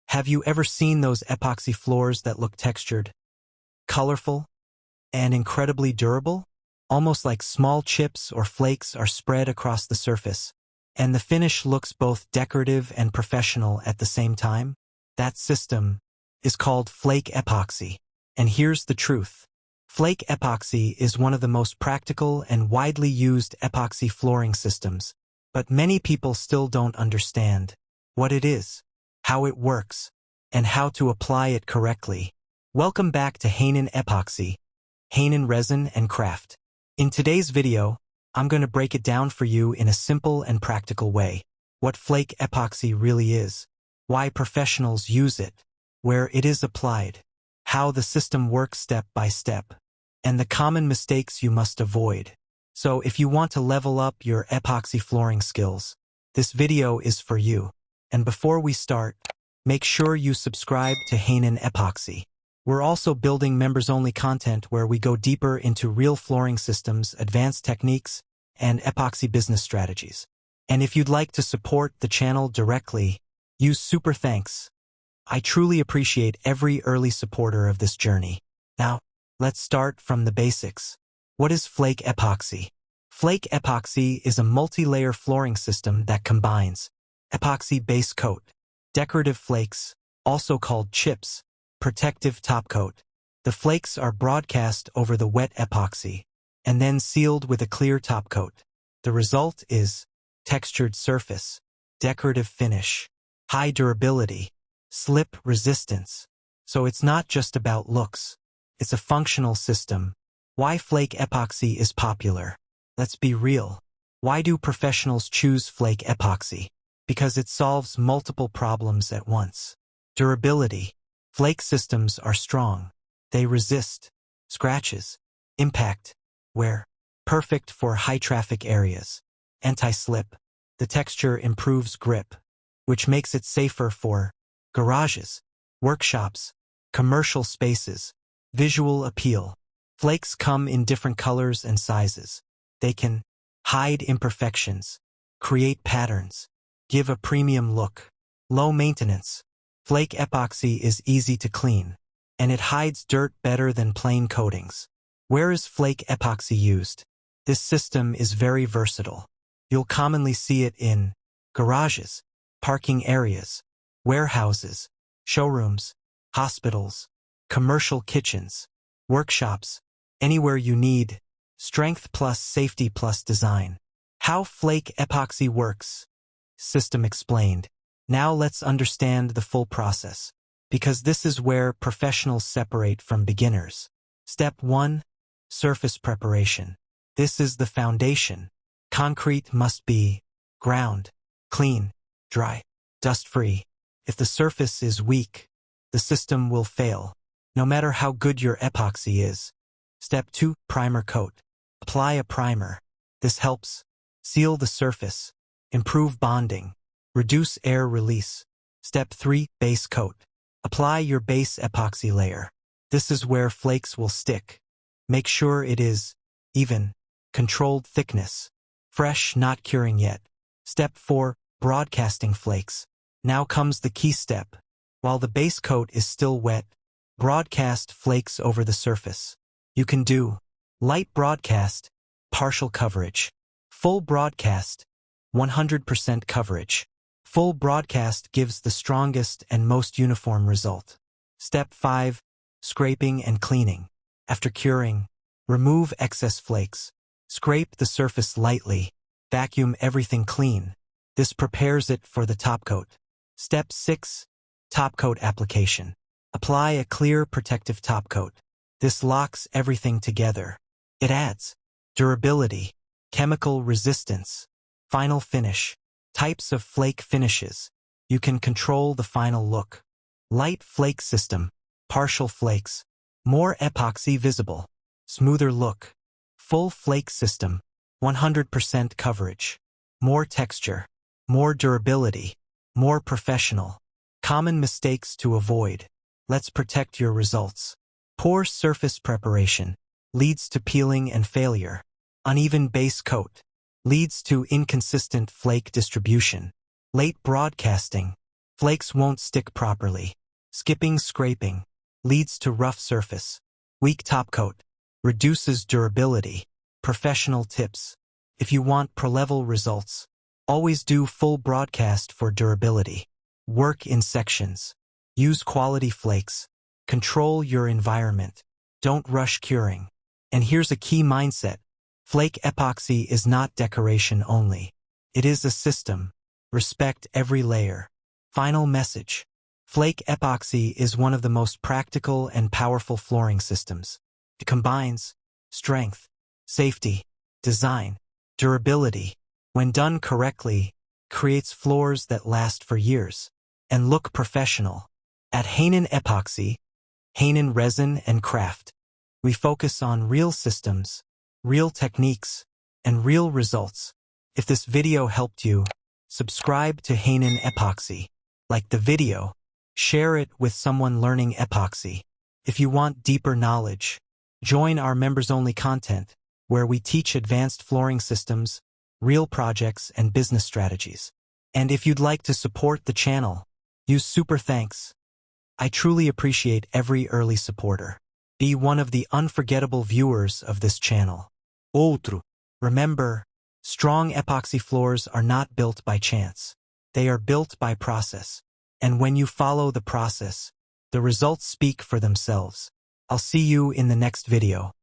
Have you ever seen those epoxy floors that look textured, colorful, and incredibly durable? Almost like small chips or flakes are spread across the surface, and the finish looks both decorative and professional at the same time? That system is called flake epoxy. And here's the truth. Flake epoxy is one of the most practical and widely used epoxy flooring systems, but many people still don't understand what it is, how it works, and how to apply it correctly. Welcome back to Hainin Epoxy, Hainin Resin and Craft. In today's video, I'm going to break it down for you in a simple and practical way. What flake epoxy really is, why professionals use it, where it is applied, how the system works step by step, and the common mistakes you must avoid. So if you want to level up your epoxy flooring skills, this video is for you. And before we start, make sure you subscribe to Hainin Epoxy. We're also building members-only content where we go deeper into real flooring systems, advanced techniques, and epoxy business strategies. And if you'd like to support the channel directly, use Super Thanks. I truly appreciate every early supporter of this journey. Now, let's start from the basics. What is flake epoxy? Flake epoxy is a multi-layer flooring system that combines epoxy base coat, decorative flakes, also called chips, protective top coat. The flakes are broadcast over the wet epoxy and then sealed with a clear top coat. The result is textured surface, decorative finish, high durability, slip resistance. So it's not just about looks, it's a functional system. Why flake epoxy is popular? Let's be real. Why do professionals choose flake epoxy? Because it solves multiple problems at once. Durability. Flake systems are strong. They resist scratches, impact, wear. Perfect for high-traffic areas. Anti-slip. The texture improves grip, which makes it safer for garages, workshops, commercial spaces. Visual appeal. Flakes come in different colors and sizes. They can hide imperfections, create patterns, give a premium look. Low maintenance. Flake epoxy is easy to clean, and it hides dirt better than plain coatings. Where is flake epoxy used? This system is very versatile. You'll commonly see it in garages, parking areas, warehouses, showrooms, hospitals, commercial kitchens, workshops, anywhere you need strength plus safety plus design. How flake epoxy works? System explained. Now let's understand the full process, because this is where professionals separate from beginners. Step 1. Surface preparation. This is the foundation. Concrete must be ground, clean, dry, dust-free. If the surface is weak, the system will fail, no matter how good your epoxy is. Step 2. Primer coat. Apply a primer. This helps seal the surface, improve bonding, reduce air release. Step 3. Base coat. Apply your base epoxy layer. This is where flakes will stick. Make sure it is even, controlled thickness, fresh, not curing yet. Step 4. Broadcasting flakes. Now comes the key step. While the base coat is still wet, broadcast flakes over the surface. You can do light broadcast, partial coverage, full broadcast, 100% coverage. Full broadcast gives the strongest and most uniform result. Step 5. Scraping and cleaning. After curing, remove excess flakes. Scrape the surface lightly. Vacuum everything clean. This prepares it for the top coat. Step 6. Top coat application. Apply a clear protective top coat. This locks everything together. It adds durability, chemical resistance, final finish. Types of flake finishes. You can control the final look. Light flake system. Partial flakes. More epoxy visible. Smoother look. Full flake system. 100% coverage. More texture. More durability. More professional. Common mistakes to avoid. Let's protect your results. Poor surface preparation. Leads to peeling and failure. Uneven base coat. Leads to inconsistent flake distribution. Late broadcasting. Flakes won't stick properly. Skipping scraping leads to rough surface. Weak top coat reduces durability. Professional tips. If you want pro-level results, always do full broadcast for durability. Work in sections. Use quality flakes. Control your environment. Don't rush curing. And here's a key mindset. Flake epoxy is not decoration only. It is a system. Respect every layer. Final message. Flake epoxy is one of the most practical and powerful flooring systems. It combines strength, safety, design, durability. When done correctly, creates floors that last for years and look professional. At Hanen Epoxy, Hanen Resin and Craft, we focus on real systems, real techniques, and real results. If this video helped you, subscribe to Hanen Epoxy. Like the video, share it with someone learning epoxy. If you want deeper knowledge, join our members-only content, where we teach advanced flooring systems, real projects, and business strategies. And if you'd like to support the channel, use Super Thanks. I truly appreciate every early supporter. Be one of the unforgettable viewers of this channel. Outro. Remember, strong epoxy floors are not built by chance. They are built by process. And when you follow the process, the results speak for themselves. I'll see you in the next video.